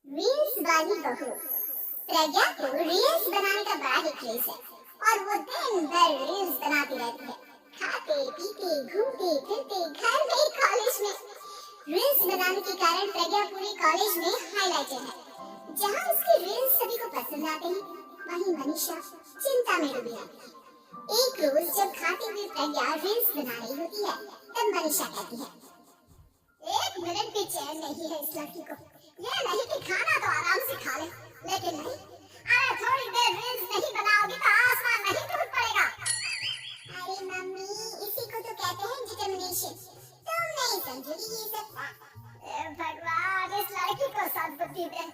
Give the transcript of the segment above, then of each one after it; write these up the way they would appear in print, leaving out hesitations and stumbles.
Reels वाली बहू प्रज्ञा को रील्स बनाने का बड़ा ही क्रेज है और वो दिन भर रील्स बनाती रहती है। खाते पीते घूमते फिरते घर में कॉलेज में रील्स बनाने के कारण प्रज्ञा पूरे कॉलेज में हाईलाइटेड है। जहाँ उसके रील्स सभी को पसंद आते हैं, वहीं मनीषा चिंता में डूबी रहती है। एक रोज जब खाते हुए प्रज्ञा रील्स बना रही होती है, तब मनीषा कहती है, एक मिनट भी चैन नहीं है इस लड़की को। ये नहीं कि खाना तो आराम से खा ले, लेकिन नहीं, अरे थोड़ी देर रील्स नहीं बनाओगी तो आसमान नहीं टूट पड़ेगा। अरे मम्मी, इसी को तो कहते हैं डिटर्मिनेशन। तुम नहीं समझोगी ये सब। भगवान, इस लड़की को सद्बुद्धि दे।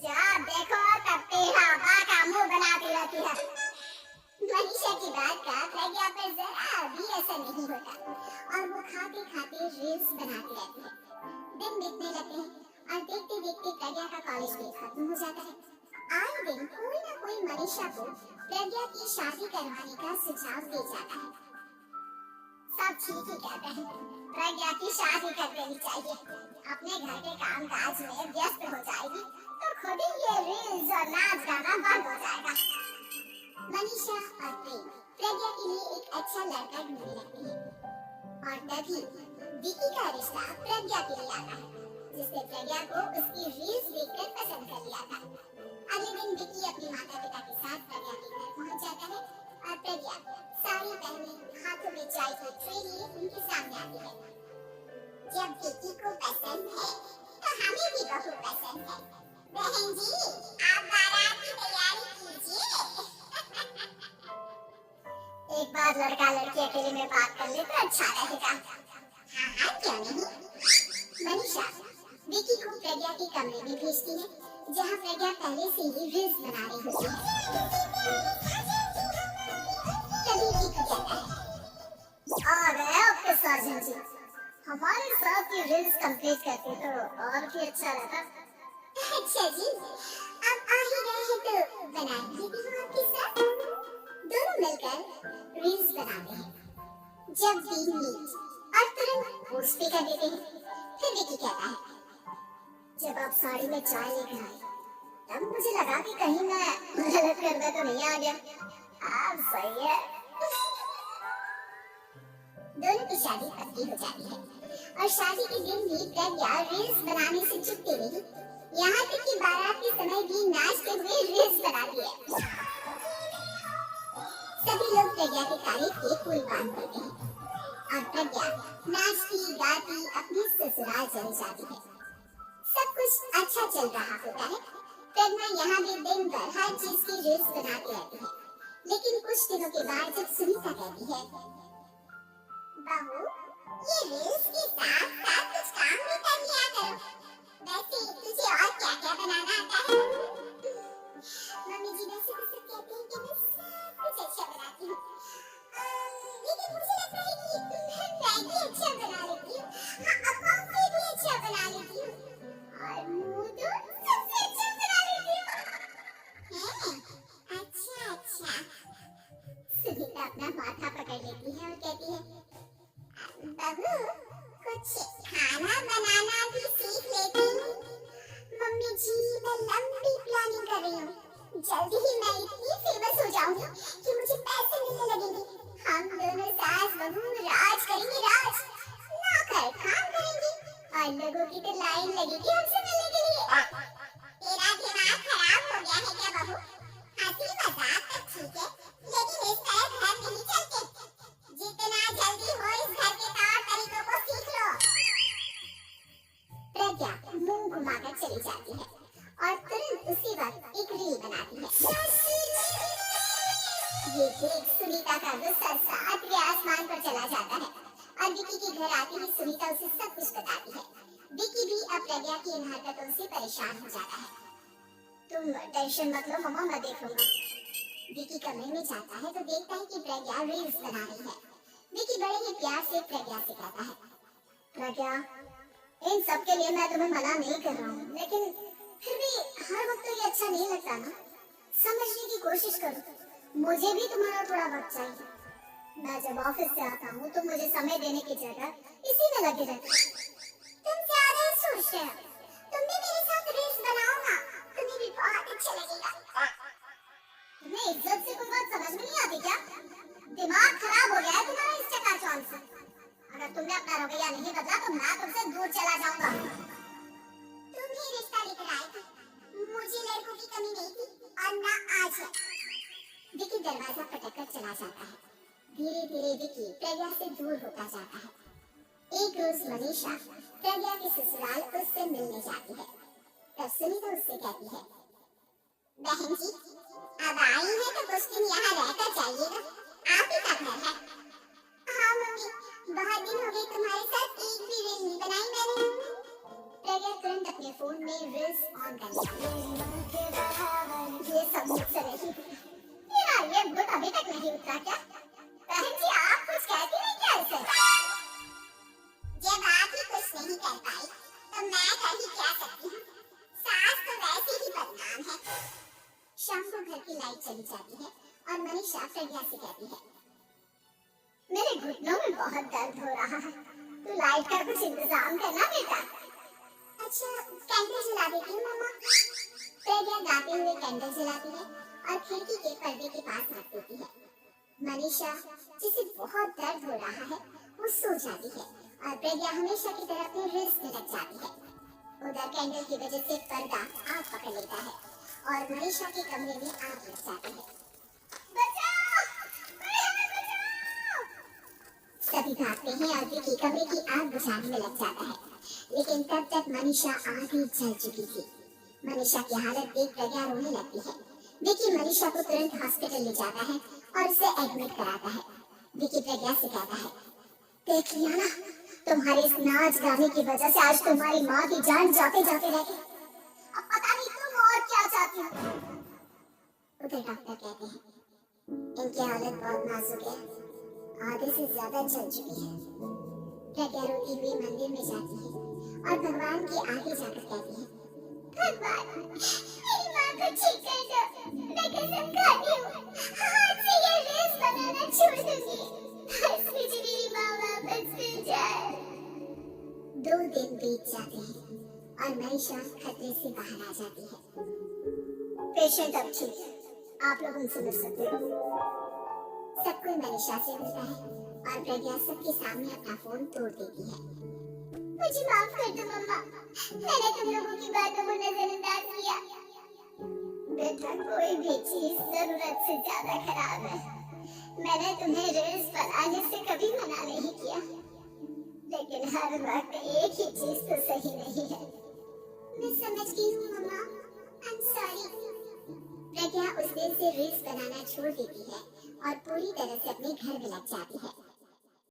जब देखो तब तेरा बाका मुंह बनाती रहती है। मनीषा की बात का प्रज्ञा पर जरा भी असर नहीं होता और वो खाते खाते रील्स बनाती रहती है। दिन बीतने लगते हैं और देखते देखते प्रज्ञा का कॉलेज भी खत्म हो जाता है। आए दिन कोई ना कोई मनीषा को प्रज्ञा की शादी करवाने का सुझाव दे जाता है। सब ठीक ही कहते हैं, प्रज्ञा की शादी कर देनी चाहिए। अपने घर के काम काज में व्यस्त हो जाएगी तो खुद ही ये रील्स और नाच गाना बंद हो जाएगा। मनीषा और प्रेम प्रज्ञा के लिए एक अच्छा लड़का ढूंढने लगते हैं और तभी विकी का रिश्ता प्रज्ञा के लिए आता है, जिसने प्रज्ञा को उसकी रील्स देखकर पसंद कर लिया था। अगले दिन विकी अपने माता पिता के साथ प्रज्ञा के घर पहुंच जाता है और प्रज्ञा साड़ी पहने हाथों में चाय की ट्रे लिए उनके सामने आती है। जब विकी को पसंद है तो हमें भी बहुत पसंद है। बहन जी, आप बारात की तैयारी कीजिए। एक बार लड़का लड़की अकेले में बात कर ले तो अच्छा रहेगा। हाँ हाँ, क्यों नहीं। मनीषा विकी को प्रज्ञा के कमरे में भेजती है, जहाँ प्रज्ञा पहले से ही रील्स बना रही होती है। तभी विकी कहता है, आ गए आपके सर्जन जी, हमारे साथ की रील्स कंप्लीट करते तो और भी अच्छा रहता। अच्छा जी, अब आ ही गए हैं तो बना लेती हूँ आपके साथ। दोनों मिलकर रील्स बनाते हैं। जब दिन मीट और तुरंत पोस्ट भी कर देते हैं। फिर विकी कहता है, जब आप साड़ी में चाय लेकर आए तब मुझे लगा कि कहीं मैं गलत करना तो नहीं आ गया। आप सही है। दोनों की शादी पक्की हो जाती है और शादी के दिन भी प्रज्ञा रील्स बनाने से चुकती रही, यहाँ तक कि बारात के समय भी नाचते हुए रील्स बनाती है। सभी लोग प्रज्ञा की तारीफ के पुल बांध देते हैं और प्रज्ञा नाचती गाती अपने ससुराल चली जाती है। सब कुछ अच्छा चल रहा होता है। प्रज्ञा यहाँ भी दिन भर हर चीज की रील्स बनाती रहती है, लेकिन कुछ दिनों के बाद जब सुनीता कहती है, बहू, ये रील्स के साथ साथ कुछ काम भी कर लिया करो। वैसे तुझे और क्या क्या बनाना आता है? मम्मी जी वैसे तो सब कहते हैं कि मैं सब कुछ अच्छा बनाती हूँ, लेकिन मुझे लगता है कि मैं मैगी अच्छा बना लेती हूँ। हाँ, कॉफी भी अच्छा बना लेती हूँ और मुंह तो सबसे अच्छा बना लेती हूँ। अच्छा अच्छा। सुनीता अपना माथा पकड़ लेती है और कहती है, बहू, कुछ खाना बनाना भी सीख लेती हूँ। मम्मी जी, मैं लंबी प्लानिंग कर रही हूँ। जल्दी ही मैं इतनी फेमस हो जाऊंगी कि मुझे पैसे मिलने लगेंगे। हम दोनों सास बहू राज करेंगे, राज। नौकर काम करेंगे और लोगों की तो लाइन लगेगी हमसे मिलने के लिए। तेरा दिमाग खराब हो गया है क्या बहू? हंसी मजाक तो ठीक है, लेकिन इस तरह घर नहीं चलते। जितना जल्दी हो इस घर के तौर तरीकों को सीख लो। प्रज्ञा मुंह घुमाकर चली जाती है और तुरंत उसी वक्त एक रील बनाती है। ये देख सुनीता का गुस्सा सातवें आसमान पर चला जाता है और विकी के घर आते ही सुनीता उसे सब कुछ बताती है। विकी भी अब प्रज्ञा की इन हरकतों से परेशान हो जाता है। तुम टेंशन मत लो मम्मा, मैं देख लूंगा। विकी कमरे में जाता है तो देखता है कि प्रज्ञा रील्स बना रही है। विकी बड़े ही प्यार से प्रज्ञा से कहता है, प्रज्ञा, इन सब के लिए मैं तुम्हें मना नहीं कर रहा हूँ, लेकिन फिर भी हर वक्त तो ये अच्छा नहीं लगता ना। समझने की कोशिश करो, मुझे भी तुम्हारा थोड़ा वक्त चाहिए। मैं जब ऑफिस से आता हूँ तो मुझे समय देने की जगह इसी में लगे रहते। तुम ज्यादा ही सोच रहे हो। तुम भी मेरे साथ रील्स बनाओ ना। चला जाता है। धीरे धीरे विकी प्रज्ञा से दूर होता जाता है। एक रोज मनीषा प्रज्ञा के ससुराल उससे मिलने जाती है। तब सुनीता उससे कहती है, बहन जी अब आई है तो कुछ दिन यहाँ रहकर जाइएगा, आप ही का घर है। हाँ मम्मी, बहुत दिन हो गए तुम्हारे साथ एक भी रील नहीं बनाई मैंने। प्रज्ञा तुरंत अपने फोन में रील्स ऑन कर लेती है। ये सब मुझसे नहीं, तेरा ये बुत अभी तक नहीं उतरा क्या? बहन जी आप कुछ कहती नहीं क्या ऐसे? जब आप ही कुछ नहीं कर पाई तो मैं कर ही क्या सकती हूँ? सास तो वैसे ही बदनाम है। शाम को घर की लाइट चली जाती है और मनीषा प्रज्ञा से कहती है, मेरे घुटनों में बहुत दर्द हो रहा है, तू लाइट का कुछ इंतजाम करना बेटा। अच्छा कैंडल जला देती हूँ मम्मा। प्रज्ञा गाते हुए कैंडल जलाती है और खिड़की के पर्दे के पास रख देती है। मनीषा जिसे बहुत दर्द हो रहा है वो सो जाती है और प्रज्ञा हमेशा की तरह अपने रील्स में लग जाती है। उधर कैंडल की वजह से पर्दा आग पकड़ लेता है और मनीषा के कमरे में आग लग जाती है। बचाओ! बचाओ! सभी भागते हैं और विकी कमरे की आग बुझाने में लग जाता है, लेकिन तब तक मनीषा आधी जल चुकी थी। मनीषा की हालत देख प्रज्ञा रोने लगती है। विकी मनीषा को तुरंत हॉस्पिटल ले जाता है और उसे एडमिट कराता है। विकी प्रज्ञा से कहता है, देख लिया ना, तुम्हारे इस नाच गाने की वजह से आज तुम्हारी माँ की जान जाते जाते रह गई। अब पता नहीं तुम और क्या चाहती हो। उधर डॉक्टर कहते हैं, इनकी हालत बहुत नाजुक है, आधे से ज्यादा जल चुकी है। प्रज्ञा रोती हुई मंदिर में जाती है और भगवान के आगे जाकर कहती है, भगवान मेरी माँ को ठीक कर दो, मैं कसम खाती हूँ आज से ये रील्स बनाना छोड़ दूंगी, बस मुझे मेरी माँ वापस मिल जाए। 2 दिन बीत जाते हैं और मनीषा खतरे से बाहर आ जाती है। पेशेंट अब ठीक है, आप लोग उनसे मिल सकते हो। सब कोई मनीषा से मिलता है और प्रज्ञा सबके सामने अपना फोन तोड़ देती है। मुझे माफ कर दो मम्मा, मैंने तुम लोगों की बातों को नजरअंदाज किया। बेटा कोई भी चीज जरूरत से ज्यादा खराब है। मैंने तुम्हें रील्स बनाने से कभी मना नहीं किया, लेकिन हर वक्त एक ही चीज तो सही नहीं है। मैं समझ गई हूँ मम्मा, आई एम सॉरी। प्रज्ञा उस दिन से रील्स बनाना छोड़ देती है और पूरी तरह से अपने घर में लग जाती है।